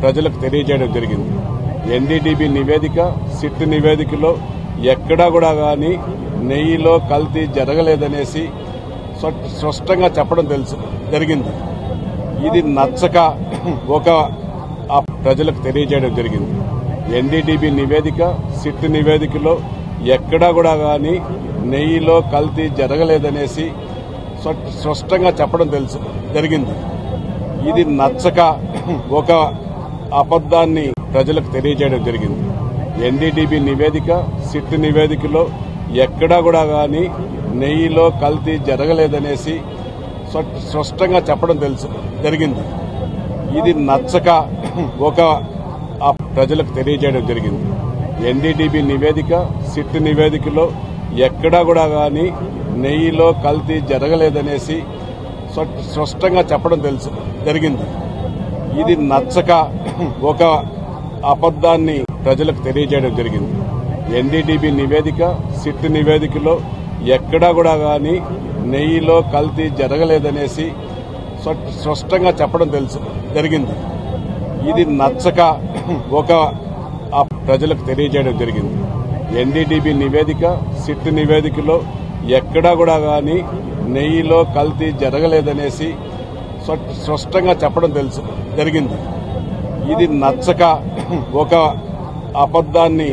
ప్రజలకు తెలియజేయడం జరిగింది. ఎన్డీడీబీ నివేదిక, సిట్ నివేదికలో ఎక్కడా కూడా కానీ నెయ్యిలో కల్తీ జరగలేదనేసి స్పష్టంగా చెప్పడం జరిగింది. ఇది నచ్చక ప్రజలకు తెలియజేయడం జరిగింది. ఎన్డీడీబీ నివేదిక, సిట్ నివేదికలో ఎక్కడా కూడా కానీ నెయ్యిలో కల్తీ జరగలేదనేసి స్పష్టంగా చెప్పడం జరిగింది. ఇది నచ్చక అబద్దాన్ని ప్రజలకు తెలియజేయడం జరిగింది. ఎన్డీడీబీ నివేదిక, సిట్ నివేదికలో ఎక్కడా కూడా కానీ నెయ్యిలో కల్తీ జరగలేదనేసి స్పష్టంగా చెప్పడం జరిగింది. ఇది నచ్చక ప్రజలకు తెలియజేయడం జరిగింది. ఎన్డీడీబీ నివేదిక, సిట్ నివేదికలో ఎక్కడా కూడా కానీ నెయ్యిలో కల్తీ జరగలేదనేసి స్పష్టంగా చెప్పడం జరిగింది. ఇది నచ్చక అబద్దాన్ని ప్రజలకు తెలియజేయడం జరిగింది. ఎన్డీడీబీ నివేదిక, సిట్ నివేదికలో ఎక్కడా కూడా కానీ నెయ్యిలో కల్తీ జరగలేదనేసి స్పష్టంగా చెప్పడం జరిగింది. ఇది నచ్చక ప్రజలకు తెలియజేయడం జరిగింది. ఎన్డీడీబీ నివేదిక, సిట్ నివేదికలో ఎక్కడా కూడా కానీ నెయ్యిలో కల్తీ జరగలేదనేసి స్పష్టంగా చెప్పడం జరిగింది. ఇది నచ్చక అబద్దాన్ని